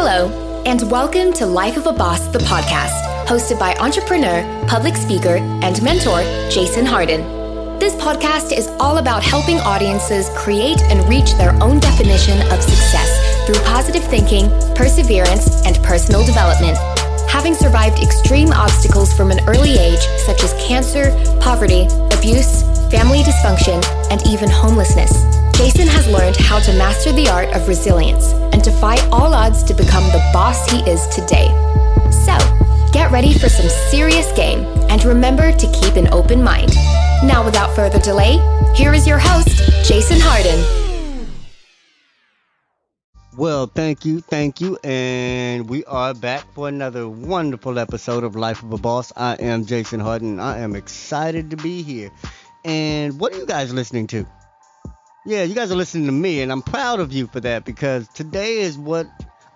Hello, and welcome to Life of a Boss, the podcast, hosted by entrepreneur, public speaker, and mentor, Jason Hardin. This podcast is all about helping audiences create and reach their own definition of success through positive thinking, perseverance, and personal development. Having survived extreme obstacles from an early age, such as cancer, poverty, abuse, family dysfunction, and even homelessness, Jason has learned how to master the art of resilience and defy all odds to become the boss he is today. So, get ready for some serious game and remember to keep an open mind. Now, without further delay, here is your host, Jason Hardin. Well, thank you, and we are back for another wonderful episode of Life of a Boss. I am Jason Hardin. I am excited to be here. And what are you guys listening to? Yeah, you guys are listening to me, and I'm proud of you for that because today is what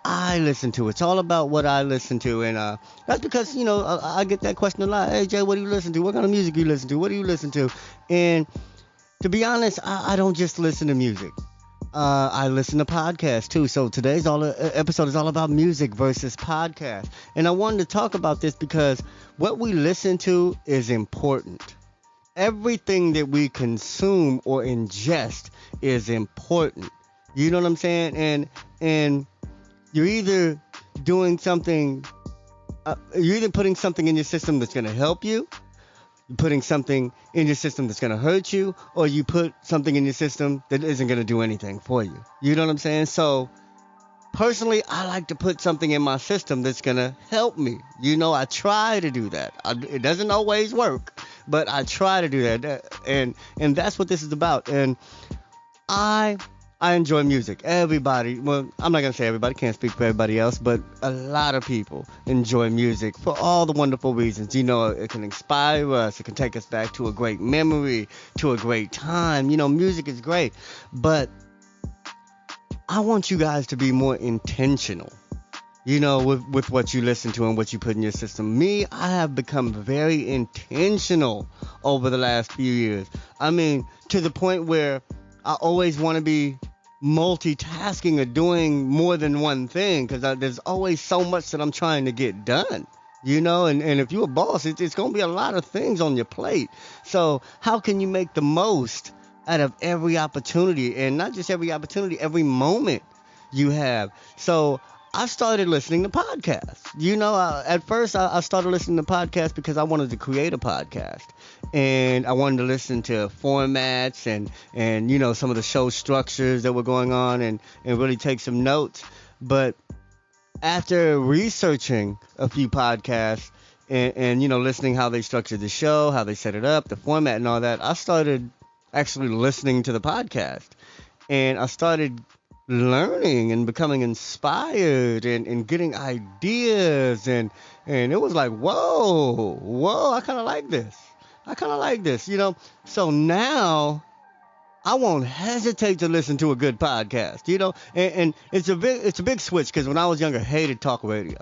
I listen to. It's all about what I listen to, and that's because, I get that question a lot. Hey, Jay, what do you listen to? What kind of music do you listen to? What do you listen to? And to be honest, I don't just listen to music. I listen to podcasts, too. So today's episode is all about music versus podcast. And I wanted to talk about this because what we listen to is important. Everything that we consume or ingest is important. You know what I'm saying? And you're either doing something, you're either putting something in your system that's going to help you, you're putting something in your system that's going to hurt you, or you put something in your system that isn't going to do anything for you. You know what I'm saying? So personally, I like to put something in my system that's going to help me. I try to do that. It doesn't always work, but I try to do that. And that's what this is about. And I enjoy music. Everybody, well, I'm not going to say everybody, can't speak for everybody else, but a lot of people enjoy music for all the wonderful reasons. It can inspire us. It can take us back to a great memory, to a great time. Music is great. But I want you guys to be more intentional, with what you listen to and what you put in your system. Me, I have become very intentional over the last few years. I mean, to the point where I always want to be multitasking or doing more than one thing because there's always so much that I'm trying to get done. And if you're a boss, it's going to be a lot of things on your plate. So how can you make the most out of every opportunity, and not just every opportunity, every moment you have? So I started listening to podcasts. At first I started listening to podcasts because I wanted to create a podcast, and I wanted to listen to formats and some of the show structures that were going on and really take some notes. But after researching a few podcasts and listening how they structured the show, how they set it up, the format and all that, I started actually listening to the podcast, and I started learning and becoming inspired and getting ideas, and it was like, whoa, I kind of like this, so now I won't hesitate to listen to a good podcast, and it's a big switch because when I was younger, I hated talk radio.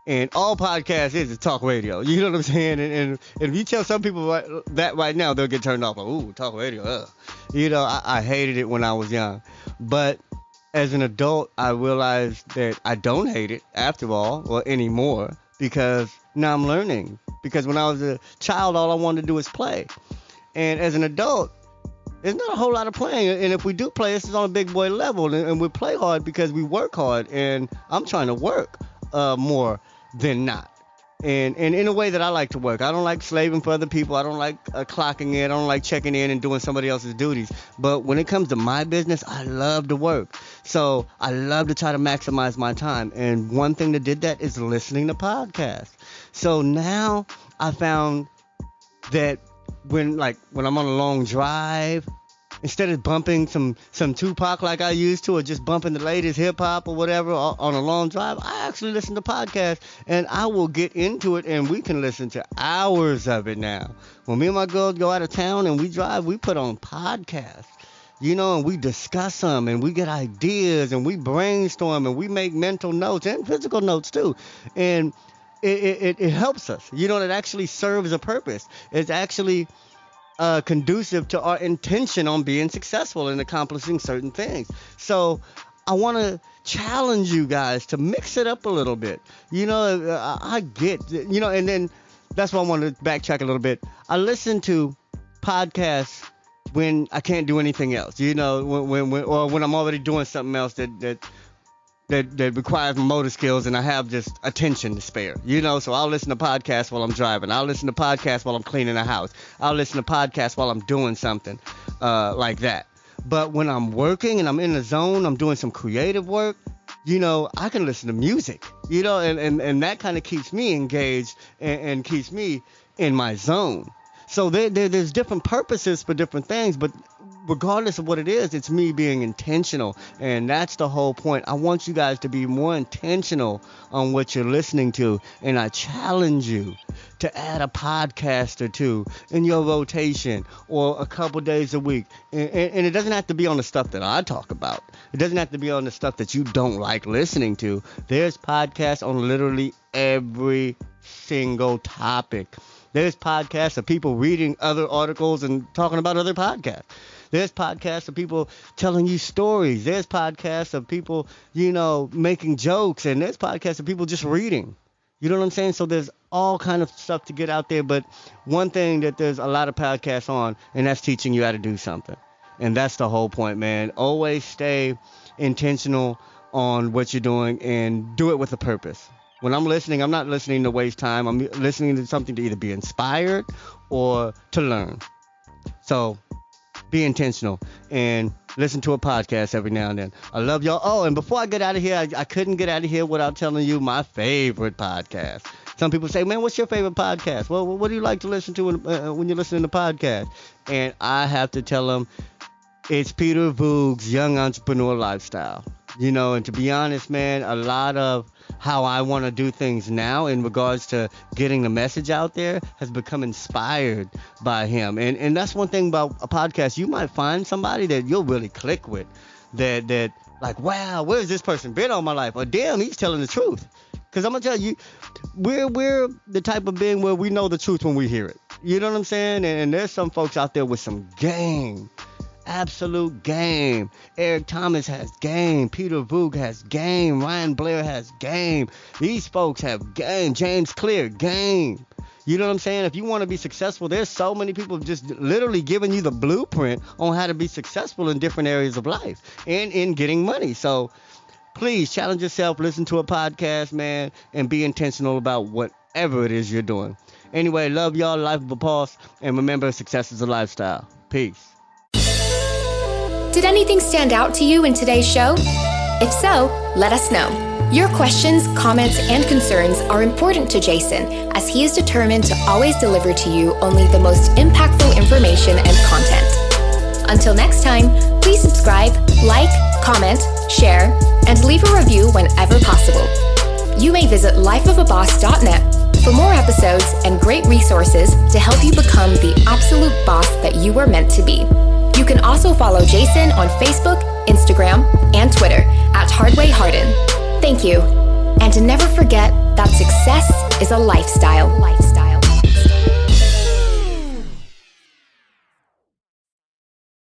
And all podcasts is talk radio. You know what I'm saying? And if you tell some people that right now, they'll get turned off. Like, ooh, talk radio. I hated it when I was young. But as an adult, I realized that I don't hate it after all or anymore because now I'm learning. Because when I was a child, all I wanted to do is play. And as an adult, there's not a whole lot of playing. And if we do play, it's on a big boy level. And we play hard because we work hard. And I'm trying to work more than not, and in a way that I like to work. I don't like slaving for other people. I don't like clocking in. I don't like checking in and doing somebody else's duties. But when it comes to my business, I love to work. So I love to try to maximize my time. And one thing that did that is listening to podcasts. So now I found that when I'm on a long drive, instead of bumping some Tupac like I used to, or just bumping the latest hip hop or whatever on a long drive, I actually listen to podcasts, and I will get into it, and we can listen to hours of it now. When me and my girls go out of town and we drive, we put on podcasts, and we discuss them, and we get ideas, and we brainstorm, and we make mental notes and physical notes too, and it helps us. It actually serves a purpose. It's actually conducive to our intention on being successful and accomplishing certain things. So I want to challenge you guys to mix it up a little bit. I get, and then that's why I want to backtrack a little bit. I listen to podcasts when I can't do anything else, when or when I'm already doing something else that requires motor skills and I have just attention to spare, so I'll listen to podcasts while I'm driving. I'll listen to podcasts while I'm cleaning the house. I'll listen to podcasts while I'm doing something like that. But when I'm working and I'm in the zone, I'm doing some creative work, I can listen to music, and that kind of keeps me engaged and keeps me in my zone. So there's different purposes for different things, but regardless of what it is, it's me being intentional. And that's the whole point. I want you guys to be more intentional on what you're listening to. And I challenge you to add a podcast or two in your rotation or a couple days a week. And it doesn't have to be on the stuff that I talk about. It doesn't have to be on the stuff that you don't like listening to. There's podcasts on literally every single topic. There's podcasts of people reading other articles and talking about other podcasts. There's podcasts of people telling you stories. There's podcasts of people, making jokes. And there's podcasts of people just reading. You know what I'm saying? So there's all kind of stuff to get out there. But one thing that there's a lot of podcasts on, and that's teaching you how to do something. And that's the whole point, man. Always stay intentional on what you're doing and do it with a purpose. When I'm listening, I'm not listening to waste time. I'm listening to something to either be inspired or to learn. So be intentional and listen to a podcast every now and then. I love y'all. Oh, and before I get out of here, I couldn't get out of here without telling you my favorite podcast. Some people say, man, what's your favorite podcast? Well, what do you like to listen to when you're listening to podcasts? And I have to tell them it's Peter Voogd's Young Entrepreneur Lifestyle. And to be honest, man, a lot of how I want to do things now in regards to getting the message out there has become inspired by him. And that's one thing about a podcast. You might find somebody that you'll really click with that like, wow, where's this person been all my life? Or damn, he's telling the truth. Because I'm going to tell you, we're the type of being where we know the truth when we hear it. You know what I'm saying? And there's some folks out there with some game. Absolute game. Eric Thomas has game. Peter Voogd has game. Ryan Blair has game. These folks have game. James Clear, game. You know what I'm saying? If you want to be successful, there's so many people just literally giving you the blueprint on how to be successful in different areas of life and in getting money. So please challenge yourself, listen to a podcast, man, and be intentional about whatever it is you're doing. Anyway, love y'all, life of a boss, and remember, success is a lifestyle. Peace. Did anything stand out to you in today's show? If so, let us know. Your questions, comments, and concerns are important to Jason, as he is determined to always deliver to you only the most impactful information and content. Until next time, please subscribe, like, comment, share, and leave a review whenever possible. You may visit lifeofaboss.net for more episodes and great resources to help you become the absolute boss that you were meant to be. You can also follow Jason on Facebook, Instagram, and Twitter at Hardin. Thank you. And to never forget that success is a lifestyle.